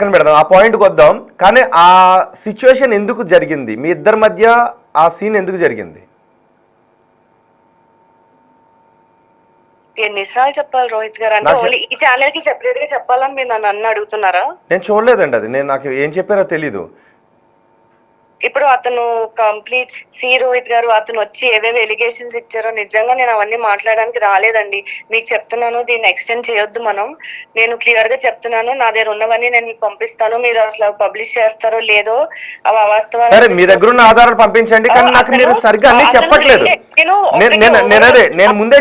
పక్కన పెడదాం, ఆ పాయింట్కి వద్దాం. కానీ ఆ సిచ్యువేషన్ ఎందుకు జరిగింది, మీ ఇద్దరి మధ్య ఆ సీన్ ఎందుకు జరిగింది? ఎన్నిసార్లు చెప్పాలి రోహిత్ గారు? అంటే ఓన్లీ ఈ ఛానల్ కి సెపరేట్ గా చెప్పాలని మీరు నన్ను అడుగుతున్నారా? నేను చూడలేదండి అది, నాకు ఏం చెప్పారో తెలీదు. ఇప్పుడు అతను కంప్లీట్ రోహిత్ గారు అతను వచ్చి ఏవేవి ఎలిగేషన్స్ ఇచ్చారో నిజంగా నేను అవన్నీ మాట్లాడడానికి రాలేదండి. మీకు చెప్తున్నాను, దీన్ని ఎక్స్టెండ్ చేయొద్దు. నేను క్లియర్ గా చెప్తున్నాను, నా దగ్గర ఉన్నవన్నీ నేను మీకు పంపిస్తాను. మీరు అసలు పబ్లిష్ చేస్తారో లేదో అవి అవాస్తవాలు. సరే, మీ దగ్గర ఉన్న ఆధారాలు పంపించండి, కానీ నాకు మీరు సరిగ్గా అన్ని చెప్పట్లేదు. నేను ముందే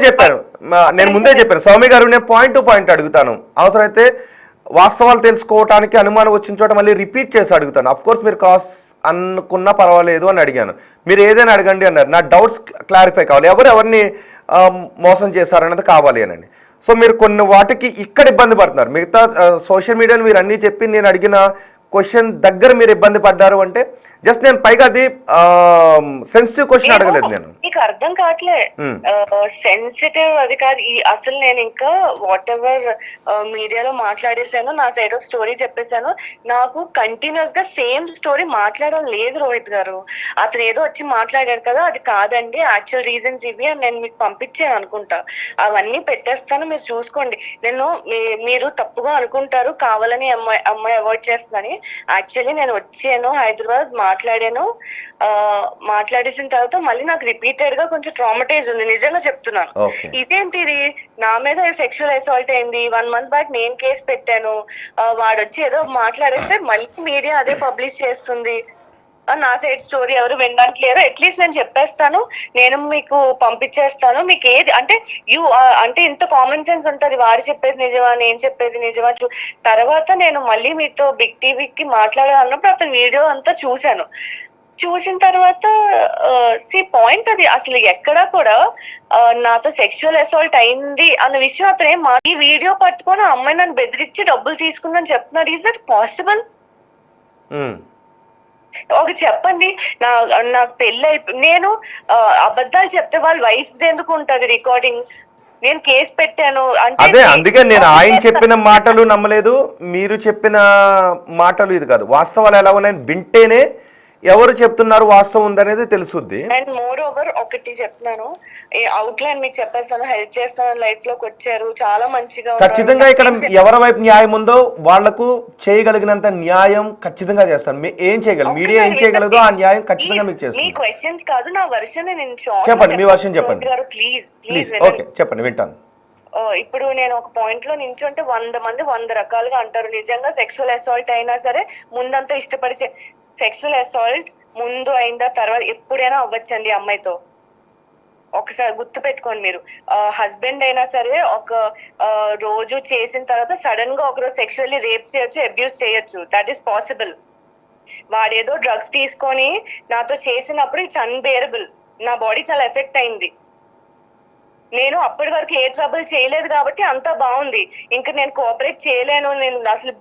చెప్పాను స్వామి గారు, నేను పాయింట్ టు పాయింట్ అడుగుతాను. అవసరమైతే వాస్తవాలు తెలుసుకోవడానికి అనుమానం వచ్చిన చోట మళ్ళీ రిపీట్ చేసి అడుగుతాను. అఫ్ కోర్స్ మీరు కాస్ అనుకున్నా పర్వాలేదు అని అడిగాను, మీరు ఏదైనా అడగండి అన్నారు. నా డౌట్స్ క్లారిఫై కావాలి, ఎవరిని మోసం చేశారన్నది కావాలి అని. సో మీరు కొన్ని వాటికి ఇక్కడ ఇబ్బంది పడుతున్నారు, మిగతా సోషల్ మీడియాలో మీరు అన్నీ చెప్పి నేను అడిగిన క్వశ్చన్ దగ్గర మీరు ఇబ్బంది పడ్డారు అంటే జస్ట్ నేను పైగా అది సెన్సిటివ్ క్వశ్చన్ అడగలేదు. నేను నీకు అర్థం కావట్లే, సెన్సిటివ్ అది కాదు. అసలు నేను ఇంకా వాట్ ఎవర్ మీడియాలో మాట్లాడేసాను, నా సైడ్ ఆఫ్ స్టోరీ చెప్పేశాను. నాకు కంటిన్యూస్ గా సేమ్ స్టోరీ మాట్లాడడం లేదు రోహిత్ గారు. అతను ఏదో వచ్చి మాట్లాడారు కదా, అది కాదండి, యాక్చువల్ రీజన్స్ ఇవి అని నేను మీకు పంపించాను అనుకుంటా. అవన్నీ పెట్టేస్తాను, మీరు చూసుకోండి. మీరు తప్పుగా అనుకుంటారు, కావాలని అమ్మాయి అవాయిడ్ చేస్తుందని. యాక్చువల్లీ నేను వచ్చాను హైదరాబాద్, మాట్లాడేసిన తర్వాత మళ్ళీ నాకు రిపీటెడ్ గా కొంచెం ట్రామటైజ్ ఉంది, నిజంగా చెప్తున్నాను. ఇదేంటిది, నా మీద సెక్షువల్ అసాల్ట్ అయింది, 1 month బ్యాక్ నేను కేసు పెట్టాను, వాడు వచ్చి ఏదో మాట్లాడేస్తే మళ్ళీ మీడియా అదే పబ్లిష్ చేస్తుంది. నా సైడ్ స్టోరీ ఎవరు వినడానికి లేరు. అట్లీస్ట్ నేను చెప్పేస్తాను, నేను మీకు పంపించేస్తాను. మీకు ఏది అంటే అంటే ఇంత కామన్ సెన్స్ ఉంటుంది, వాడు చెప్పేది నిజమా నేను చెప్పేది నిజమా. తర్వాత నేను మళ్ళీ మీతో బిగ్ టీవీకి మాట్లాడాలన్నప్పుడు అతను వీడియో అంతా చూసిన తర్వాత పాయింట్ అది అసలు ఎక్కడా కూడా నాతో సెక్షువల్ అసాల్ట్ అయింది అన్న విషయం అతను ఈ వీడియో పట్టుకొని ఆ అమ్మాయి నన్ను బెదిరించి డబ్బులు తీసుకుందని చెప్తున్నాడు. Is that possible? ఒక చెప్పండి, నాకు పెళ్ళి నేను అబద్ధాలు చెప్తే వాళ్ళ వైఫ్ ఎందుకు ఉంటది రికార్డింగ్? నేను కేసు పెట్టాను అంటే అదే, అందుకే నేను ఆయన చెప్పిన మాటలు నమ్మలేదు, మీరు చెప్పిన మాటలు ఇది కాదు. వాస్తవాలు ఎలా ఉన్నాయని వింటేనే ఎవరు చెప్తున్నారు వాస్తవం ఉందనేది తెలుసుద్ది. అండ్ మోర్ ఓవర్ ఒకటి చెప్తున్నాను, అవుట్ లైన్ మీకు చెప్పేస్తాను, హెల్ప్ చేస్తాను, లైఫ్ లోకి వచ్చారు, చాలా మంచిగా. ఖచ్చితంగా ఇక్కడ ఎవరి వైపు న్యాయం ఉందో వాళ్లకు చేయగలిగినంత న్యాయం ఖచ్చితంగా చేస్తాను. ఏం చేయగలరు, మీడియా ఏం చేయగలదో ఆ న్యాయం ఖచ్చితంగా మీకు చేస్తాను. మీ క్వశ్చన్స్ కాదు, నా వర్షన్ నేను చెప్పండి, మీ వర్షన్ చెప్పండి ప్లీజ్. ఓకే, చెప్పండి, వింటాను. ఇప్పుడు నేను ఒక పాయింట్ లో నించుంటే 100 మంది 100 రకాలుగా అంటారు. నిజంగా సెక్షువల్ అసాల్ట్ అయినా సరే ముందంతా ఇష్టపడి, సెక్షువల్ అసాల్ట్ ముందు అయిందా తర్వాత ఎప్పుడైనా అవ్వచ్చండి అమ్మాయితో. ఒకసారి గుర్తు పెట్టుకోండి మీరు. హస్బెండ్ అయినా సరే ఒక రోజు చేసిన తర్వాత సడన్ గా ఒకరోజు సెక్షువల్లీ రేప్ చేయొచ్చు, అబ్యూస్ చేయొచ్చు. That is possible. వాడేదో డ్రగ్స్ తీసుకొని నాతో చేసినప్పుడు ఇట్స్ అన్బేరబుల్. నా బాడీ చాలా ఎఫెక్ట్ అయింది. నేను అప్పటి వరకు ఏ ట్రబుల్ చేయలేదు కాబట్టి అంతా బాగుంది. ఇంకా నేను కోఆపరేట్ చేయలేను, నేను అసలు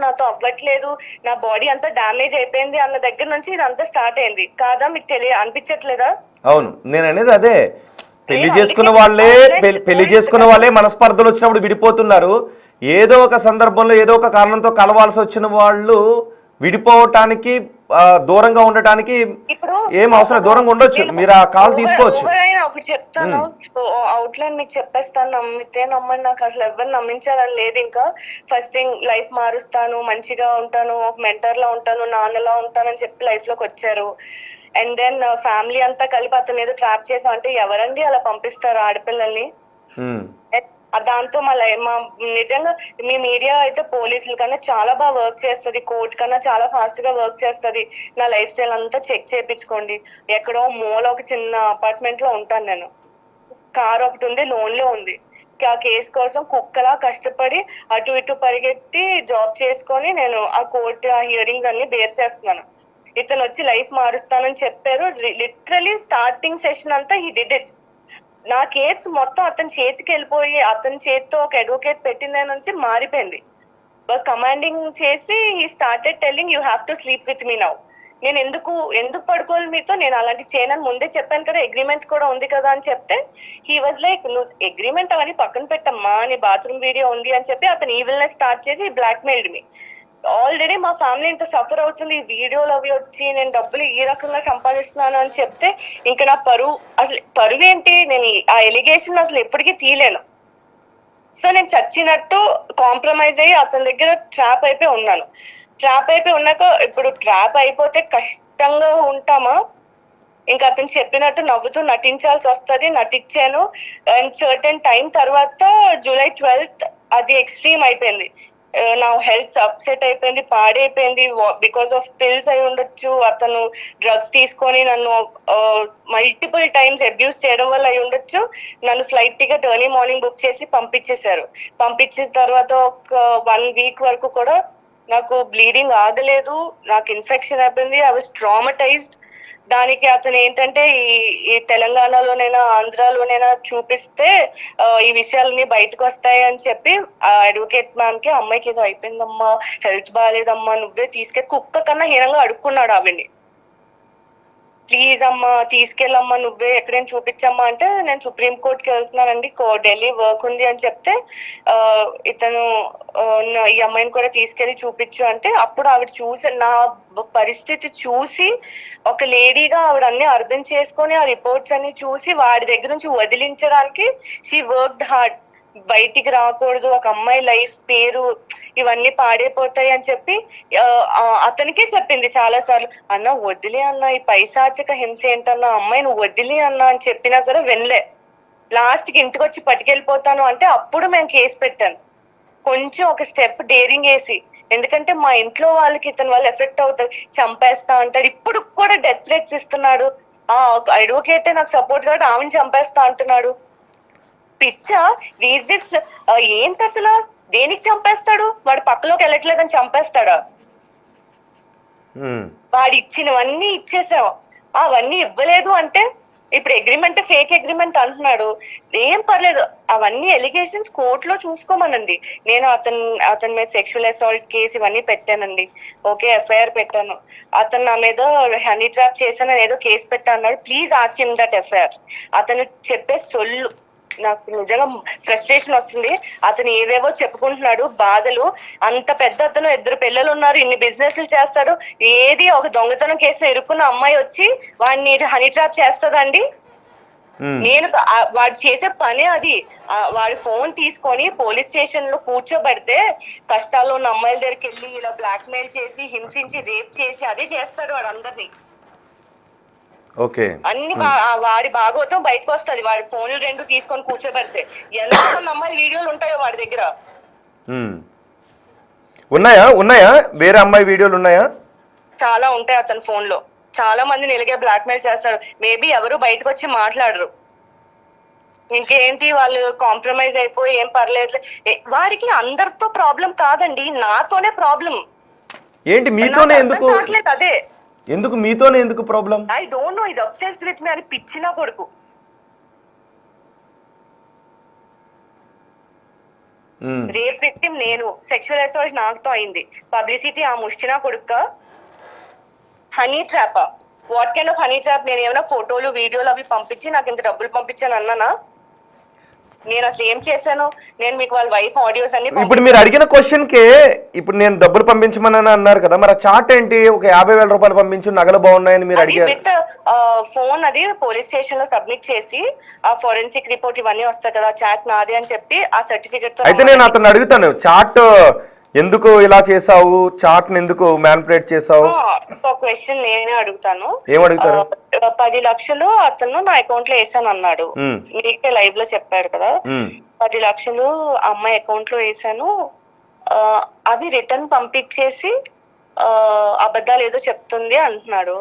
నాతో అవ్వట్లేదు, నా బాడీ అంతా డ్యామేజ్ అయిపోయింది అన్న దగ్గర నుంచి ఇదంతా స్టార్ట్ అయింది కాదా? మీకు అనిపించట్లేదా? అవును, నేను అనేది అదే. పెళ్లి చేసుకున్న వాళ్ళే మనస్పర్ధలు వచ్చినప్పుడు విడిపోతున్నారు. ఏదో ఒక సందర్భంలో ఏదో ఒక కారణంతో కలవాల్సి వచ్చిన వాళ్ళు విడిపోవటానికి, దూరంగా ఉండటానికి ఏం అవసరం, దూరంగా ఉండొచ్చు, మీరు ఆ కాల్ తీసుకోవచ్చు. ఒకటి చెప్తాను, అవుట్లైన్ మీకు చెప్పేస్తాను, నమ్మితే నమ్మండి. నాకు అసలు ఎవరు నమ్మించాలని లేదు. ఇంకా ఫస్ట్ థింగ్, లైఫ్ మారుస్తాను, మంచిగా ఉంటాను, ఒక మెంటర్ లా ఉంటాను, నాన్నలా ఉంటానని చెప్పి లైఫ్ లోకి వచ్చారు. అండ్ దెన్ ఫ్యామిలీ అంతా కలిపి అతను ఏదో ట్రాప్ చేసాం అంటే ఎవరండి అలా పంపిస్తారు ఆడపిల్లల్ని? దాంతో మా నిజంగా మీ మీడియా అయితే పోలీసుల కన్నా చాలా బాగా వర్క్ చేస్తుంది, కోర్ట్ కన్నా చాలా ఫాస్ట్ గా వర్క్ చేస్తుంది. నా లైఫ్ స్టైల్ అంతా చెక్ చేయించుకోండి. ఎక్కడో మూల ఒక చిన్న అపార్ట్మెంట్ లో ఉంటాను నేను, కార్ ఒకటి ఉంది, లోన్ లో ఉంది. ఆ కేసు కోసం కుక్కలా కష్టపడి అటు ఇటు పరిగెత్తి జాబ్ చేసుకొని నేను ఆ కోర్టు ఆ హియరింగ్స్ అన్ని బేర్ చేస్తున్నాను. ఇతను వచ్చి లైఫ్ మారుస్తానని చెప్పారు. లిటరలీ స్టార్టింగ్ సెషన్ అంతా హీ డిడ్ ఇట్. నా కేసు మొత్తం అతని చేతికి వెళ్ళిపోయి అతని చేతితో ఒక అడ్వకేట్ పెట్టిన నుంచి మారిపోయింది. కమాండింగ్ చేసి he started telling you have to sleep with me now. నేను ఎందుకు పడుకోవాలి మీతో, నేను అలాంటి చేయనని ముందే చెప్పాను కదా, అగ్రిమెంట్ కూడా ఉంది కదా అని చెప్తే హీ వాజ్ లైక్, నువ్వు అగ్రిమెంట్ అవన్నీ పక్కన పెట్టమ్మా, నీ బాత్రూమ్ వీడియో ఉంది అని చెప్పి అతను ఈవిల్నెస్ స్టార్ట్ చేసి బ్లాక్ మెయిల్డ్ మీ. ఆల్రెడీ మా ఫ్యామిలీ ఇంత సఫర్ అవుతుంది, ఈ వీడియోలు అవి వచ్చి నేను డబ్బులు ఈ రకంగా సంపాదిస్తున్నాను అని చెప్తే ఇంకా నా పరువు, అసలు పరువు ఏంటి, నేను ఆ ఎలిగేషన్ అసలు ఎప్పటికీ తీయలేను. సో నేను చచ్చినట్టు కాంప్రమైజ్ అయ్యి అతని దగ్గర ట్రాప్ అయిపోయి ఉన్నాను. ట్రాప్ అయిపోయి ఉన్నాక ఇప్పుడు ట్రాప్ అయిపోతే కష్టంగా ఉంటామా, ఇంకా అతను చెప్పినట్టు నవ్వుతూ నటించాల్సి వస్తుంది, నటించాను. అండ్ సర్టెన్ టైం తర్వాత జూలై 12th అది ఎక్స్ట్రీమ్ అయిపోయింది. నా హెల్త్ అప్సెట్ అయిపోయింది, పాడైపోయింది. బికాస్ ఆఫ్ పిల్స్ అయి ఉండొచ్చు, అతను డ్రగ్స్ తీసుకొని నన్ను మల్టిపుల్ టైమ్స్ అబ్యూస్ చేయడం వల్ల అయి ఉండొచ్చు. నన్ను flight ticket early morning book చేసి పంపించేశారు. పంపించిన తర్వాత ఒక 1 week వరకు కూడా నాకు బ్లీడింగ్ ఆగలేదు, నాకు ఇన్ఫెక్షన్ అయిపోయింది. I was traumatised. దానికి అతను ఏంటంటే ఈ తెలంగాణలోనైనా ఆంధ్రాలోనైనా చూపిస్తే ఈ విషయాలన్నీ బయటకు వస్తాయి అని చెప్పి ఆ అడ్వకేట్ మ్యామ్ కి, అమ్మాయికి ఏదో అయిపోయిందమ్మా, హెల్త్ బాగాలేదమ్మా, నువ్వే తీసుకెళ్ళి, కుక్క కన్నా హీనంగా అడుక్కున్నాడు ఆవిడ్ని. ప్లీజ్ అమ్మా తీసుకెళ్ళమ్మా, నువ్వే ఎక్కడైనా చూపించమ్మా అంటే నేను సుప్రీం కోర్టుకి వెళ్తున్నానండి, ఢిల్లీ వర్క్ ఉంది అని చెప్తే ఇతను ఈ అమ్మాయిని కూడా తీసుకెళ్లి చూపించు అంటే, అప్పుడు ఆవిడ చూసి నా పరిస్థితి చూసి ఒక లేడీగా ఆవిడ అన్ని అర్థం చేసుకొని ఆ రిపోర్ట్స్ అన్ని చూసి వాడి దగ్గర నుంచి వదిలించడానికి షీ వర్క్డ్ హార్డ్. బయటికి రాకూడదు, ఒక అమ్మాయి లైఫ్ పేరు ఇవన్నీ పాడైపోతాయి అని చెప్పి అతనికే చెప్పింది చాలా సార్లు, అన్న వదిలే అన్న, ఈ పైశాచిక హింస ఏంటన్నా, అమ్మాయి నువ్వు వదిలే అన్న అని చెప్పినా సరే వినలే. లాస్ట్ కి ఇంటికి వచ్చి పట్టుకెళ్ళిపోతాను అంటే అప్పుడు మేము కేసు పెట్టాను, కొంచెం ఒక స్టెప్ డేరింగ్ వేసి. ఎందుకంటే మా ఇంట్లో వాళ్ళకి ఇతని వల్ల ఎఫెక్ట్ అవుతుంది, చంపేస్తా అంటాడు. ఇప్పుడు కూడా డెత్ థ్రెట్స్ ఇస్తున్నాడు. అడ్వకేటే నాకు సపోర్ట్ కాబట్టి ఆమెను చంపేస్తా అంటున్నాడు. పిచ్చా దిస్ ఏంటి అసలు, దేనికి చంపేస్తాడు? వాడు పక్కలోకి వెళ్ళట్లేదని చంపేస్తాడా? వాడు ఇచ్చినవన్నీ ఇచ్చేసావు, అవన్నీ ఇవ్వలేదు అంటే ఇప్పుడు అగ్రిమెంట్ ఫేక్ అగ్రిమెంట్ అంటున్నాడు. ఏం పర్లేదు, అవన్నీ ఎలిగేషన్స్ కోర్టులో చూసుకోమనండి. నేను అతని మీద సెక్షువల్ అసాల్ట్ కేసు ఇవన్నీ పెట్టానండి, ఓకే, ఎఫ్ఐఆర్ పెట్టాను. అతను నా మీద హనీ ట్రాప్ చేశాను ఏదో కేసు పెట్టా అన్నాడు. Please ask him that FIR. అతను చెప్పే సొల్లు నాకు నిజంగా ఫ్రస్ట్రేషన్ వస్తుంది. అతను ఏవేవో చెప్పుకుంటున్నాడు బాధలు. అంత పెద్ద అతను, 2 పిల్లలు ఉన్నారు, ఇన్ని బిజినెస్లు చేస్తాడు. ఏది ఒక దొంగతనం కేసులో ఇరుక్కున్న అమ్మాయి వచ్చి వాడిని హనీ ట్రాప్ చేస్తుందండి? నేను వాడు చేసే పనే అది. వాడి ఫోన్ తీసుకొని పోలీస్ స్టేషన్ లో కూర్చోబెడితే కష్టాల్లో ఉన్న అమ్మాయిల దగ్గరికి వెళ్ళి ఇలా బ్లాక్ మెయిల్ చేసి, హింసించి, రేప్ చేసి అదే చేస్తాడు వాడు అందరినీ. అన్ని వాడి భాగవతం బయటకు వస్తుంది. వాడి ఫోన్లు 2 తీసుకొని కూర్చోబెడితే ఎంతమంది అమ్మాయి వీడియోలు ఉంటాయో వాడి దగ్గర. ఉన్నాయా వేరే అమ్మాయి వీడియోలు ఉన్నాయా? చాలా ఉంటాయి అతని ఫోన్ లో. చాలా మందిని ఇలాగే బ్లాక్ మెయిల్ చేస్తాడు. మేబీ ఎవరు బయటకు వచ్చి మాట్లాడరు. ఇంకేంటి వాళ్ళు కాంప్రమైజ్ అయిపోయి ఏం పర్లేదు. వాడికి అందరితో ప్రాబ్లం కాదండి, నాతోనే ప్రాబ్లం. ఏంటి మీతోనే ఎందుకు? అదే ఎందుకు మీతోనే ఎందుకు problem? I don't know, is obsessed with me అని పిచ్చినా కొడుకు. రేప్ విక్టిమ్ నేను, సెక్షువల్ అసాల్ట్ నాకుతో అయింది, పబ్లిసిటీ ఆ ముష్టినా కొడుక. Honey trap, what kind of honey trap? నేను ఏమైనా ఫోటోలు వీడియోలు అవి పంపించి నాకు ఇంత డబ్బులు పంపించాను అన్నానా? నేను అసలు ఏం చేశాను? నేను మీకు వాళ్ళ వైఫ్ ఆడియోస్ అన్ని ఇప్పుడు మీరు అడిగిన క్వశ్చన్ కే ఇప్పుడు నేను డబ్బులు పంపించమని అన్నారు కదా, మరి ఆ చాట్ ఏంటి? ఒక 50,000 రూపాయలు పంపించు, నగలు బాగున్నాయని మీరు అడిగారు. విత్ ఫోన్ అది పోలీస్ స్టేషన్ లో సబ్మిట్ చేసి ఆ ఫోరెన్సిక్ రిపోర్ట్ ఇవన్నీ వస్తాయి కదా, చాట్ నాది అని చెప్పి ఆ సర్టిఫికెట్. అయితే నేను అతను అడుగుతాను, చాట్ ఎందుకు ఇలా చేసావు, చాట్ ఎందుకు మ్యానిపులేట్ చేసావు? క్వశ్చన్ నేనే అడుగుతాను. ఏం అడుగుతారు? 10 లక్షలు అతను నా అకౌంట్ లో వేసాను అన్నాడు, మీకే లైవ్ లో చెప్పాడు కదా. 10 లక్షలు అమ్మాయి అకౌంట్ లో వేసాను, అవి రిటర్న్ పంపించేసి అబద్ధాలు ఏదో చెప్తుంది అంటున్నాడు.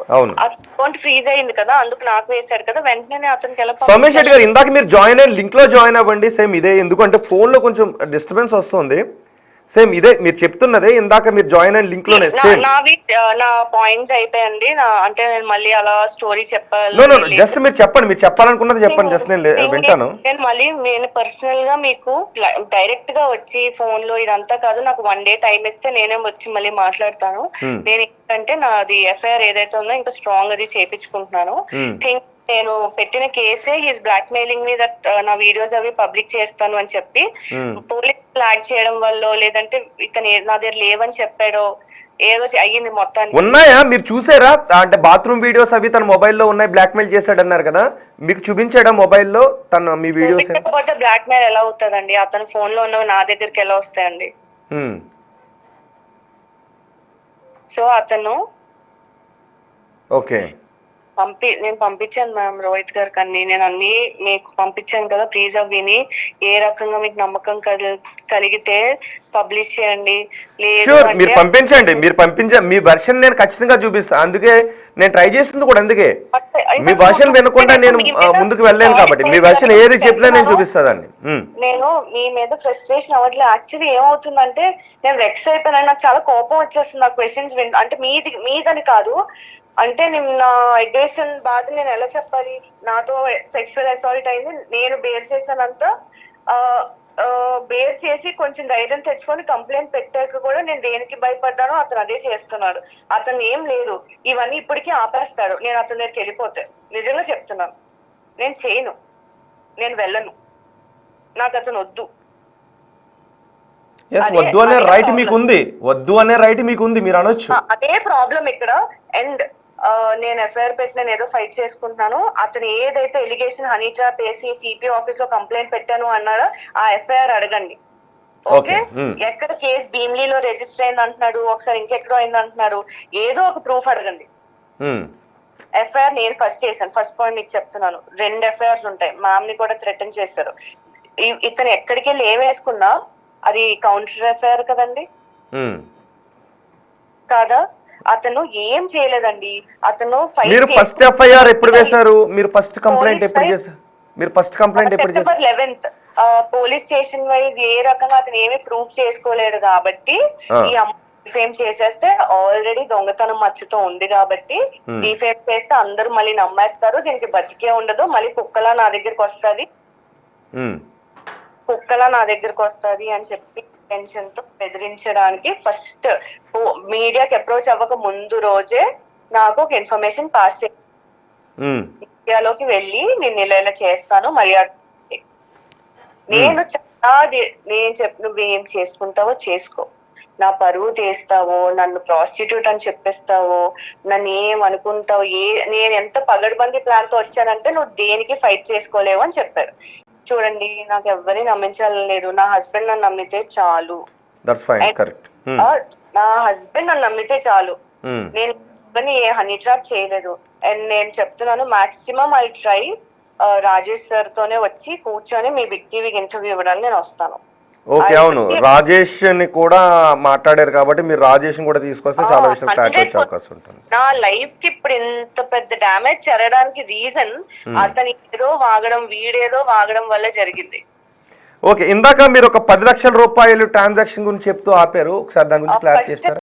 అకౌంట్ ఫ్రీజ్ అయింది కదా, అందుకు నాకు వేశారు కదా, వెంటనే అతనికి ఎలా? సోమేష్ రెడ్డి గారు, ఇందాక మీరు జాయిన్ అయిన లింక్ లో జాయిన్ అవ్వండి. సేమ్ ఇదే, ఎందుకంటే ఫోన్ లో కొంచెం డిస్టర్బెన్స్ వస్తుంది. సేమ్ ఇదే మీరు చెప్తున్నదే, ఇందాక మీరు జాయిన్ అయిన లింక్ లోనే. నా పాయింట్స్ అయిపోయండి. అంటే నేను మళ్ళీ అలా స్టోరీ చెప్పాలి? జస్ట్ మీరు చెప్పండి, మీరు చెప్పాలనుకున్నది చెప్పండి, జస్ట్ నేను వింటాను. నేను పర్సనల్ గా మీకు డైరెక్ట్ గా వచ్చి ఫోన్ లో ఇదంతా కాదు, నాకు 1 day టైం ఇస్తే నేనే వచ్చి మళ్ళీ మాట్లాడతాను. నేను ఏంటంటే నాది ఎఫ్ఐఆర్ ఏదైతే ఉందో ఇంకా స్ట్రాంగ్ అది చేయించుకుంటున్నాను. నేను పెట్టిన కేసే he's blackmailing me that నా వీడియోస్ అవి పబ్లిక్ చేస్తాను అని చెప్పి పోలీసులు యాడ్ చేయడం వల్ల లేదంటే ఇతను నా దగ్గర లేవని చెప్పాడో ఏదో అయ్యింది మొత్తానికి. ఉన్నాయా మీరు చూసారా? అంటే బాత్రూమ్ వీడియోస్ అవి తన మొబైల్లో ఉన్నాయి, బ్లాక్మెయిల్ చేశాడు అన్నారు కదా, మీకు చూపించాడా మొబైల్లో తన మీ వీడియోస్? బ్లాక్ మెయిల్ ఎలా అవుతుందండి? అతను ఫోన్ లో ఉన్నవి నా దగ్గరికి ఎలా వస్తాయండి? సో అతను ఓకే నేను పంపించాను మ్యామ్ రోహిత్ గారికి అన్ని, నేను అన్ని మీకు పంపించాను కదా, ప్లీజ్ అవి విని ఏ రకంగా మీకు నమ్మకం కలిగితే పబ్లిష్ చేయండి. షూర్ మీరు పంపించండి, మీ వర్షన్ నేను ఖచ్చితంగా చూపిస్తాను. అందుకే నేను ట్రై చేసింది కూడా అందుకే. మీ వర్షన్ వినకుండా నేను ముందుకు వెళ్ళలేను కాబట్టి మీ వర్షన్ ఏది చెప్పినా నేను చూపిస్తానండి. నేను మీ మీద ఫ్రస్ట్రేషన్ అవ్వట్లేదు. యాక్చువల్లీ ఏమవుతుందంటే నేను వెక్స్ అయిపోయినా, నాకు చాలా కోపం వచ్చేస్తుంది ఆ క్వశ్చన్స్ అంటే మీదని కాదు, అంటే నేను నా అగ్రెషన్ బాధ నేను ఎలా చెప్పాలి? నాతో సెక్షువల్ అసాల్ట్ అయింది, నేను బేర్ చేశానంత బేర్ చేసి కొంచెం ధైర్యం తెచ్చుకొని కంప్లైంట్ పెట్టాక కూడా నేను దేనికి భయపడ్డానో అతను అదే చేస్తున్నాడు. అతను ఏం లేదు, ఇవన్నీ ఇప్పటికీ ఆపేస్తాడు నేను అతని దగ్గరికి వెళ్ళిపోతే. నిజంగా చెప్తున్నాను, నేను చేయను, నేను వెళ్ళను, నాకు అతను వద్దు. వద్దు అనే రైట్ మీకు ఉంది, వద్దు అనే రైట్ మీకు ఉంది, మీరు అనొచ్చు. అదే ప్రాబ్లం ఇక్కడ. అండ్ నేను ఎఫ్ఐఆర్ పెట్టి నేను ఏదో ఫైట్ చేసుకుంటున్నాను, అతను ఏదైతే ఎలిగేషన్ హనీ ట్రాప్ వేసి సిపి ఆఫీస్ లో కంప్లైంట్ పెట్టాను అన్నాడో ఆ ఎఫ్ఐఆర్ అడగండి. ఓకే, ఎక్కడ కేసు భీమ్లీలో రిజిస్టర్ అయింది అంటున్నాడు, ఒకసారి ఇంకెక్కడో అయింది అంటున్నాడు, ఏదో ఒక ప్రూఫ్ అడగండి. ఎఫ్ఐఆర్ నేను ఫస్ట్ చేశాను, ఫస్ట్ పాయింట్ మీకు చెప్తున్నాను. 2 ఎఫ్ఐఆర్స్ ఉంటాయి, మ్యామ్ ని కూడా థ్రెటన్ చేశారు. ఇతను ఎక్కడికి వెళ్ళి ఏమేసుకున్నా అది కౌంటర్ ఎఫ్ఐఆర్ కదండి, కాదా? అతను ఏం చేయలేదండి, అతను మీరు ఫస్ట్ ఎఫ్ఐఆర్ ఎప్పుడు వేశారు? మీరు ఫస్ట్ కంప్లైంట్ ఎప్పుడు చేశారు? మీరు ఫస్ట్ కంప్లైంట్ ఎప్పుడు చేశారు? September 11th. Police station wise ఏ రకంగా అతను ఏమి ప్రూఫ్ చేసుకోలేడు కాబట్టి ఈ డిఫేమ్ చేసేస్తే ఆల్రెడీ దొంగతనం మచ్చుతో ఉంది కాబట్టి డిఫేమ్ చేస్తే అందరూ మళ్ళీ నమ్మేస్తారు, దీనికి బతికే ఉండదు, మళ్ళీ కుక్కలా నా దగ్గరికి వస్తది అని చెప్పి టెన్షన్ తో బెదిరించడానికి ఫస్ట్ మీడియాకి అప్రోచ్ అవ్వక ముందు రోజే నాకు ఒక ఇన్ఫర్మేషన్ పాస్ చేసి మీడియాలోకి వెళ్ళి నేను ఇలా చేస్తాను మర్యాద, నేను నువ్వు ఏం చేసుకుంటావో చేసుకో, నా పరువు తీస్తావో, నన్ను ప్రాస్టిట్యూట్ అని చెప్పేస్తావో, నన్ను ఏం అనుకుంటావు, నేను ఎంత పగడ్బందీ ప్లాన్ తో వచ్చానంటే నువ్వు దేనికి ఫైట్ చేసుకోలేవు అని చెప్పారు. చూడండి, నాకు ఎవరిని నమ్మించాలని లేదు, నా హస్బెండ్ నన్ను నమ్మితే చాలు. నా హస్బెండ్ నన్ను నమ్మితే చాలు, నేను ఎవరిని ఏ హనీ ట్రాప్ చేయలేదు. అండ్ నేను చెప్తున్నాను, maximum I try Rajesh sir తోనే వచ్చి కూర్చొని మీ బిగ్ టీవీకి ఇంటర్వ్యూ ఇవ్వడానికి నేను వస్తాను. ఓకే, అవును, రాజేష్ ని కూడా మాట్లాడారు కాబట్టి మీరు రాజేష్ కూడా తీసుకొస్తే చాలా విషయాలు క్లారిటీ వచ్చే అవకాశం ఉంటుంది. నా లైఫ్ కి ఇప్పుడు ఇంత పెద్ద డ్యామేజ్ జరగడానికి రీజన్ అతని వీడేదో వాగడం వల్ల జరిగింది. ఓకే, ఇందాక మీరు ఒక 10 లక్షల రూపాయలు ట్రాన్సాక్షన్ గురించి చెప్తూ ఆపారు, ఒకసారి దాని గురించి క్లారిటీ చేస్తారా?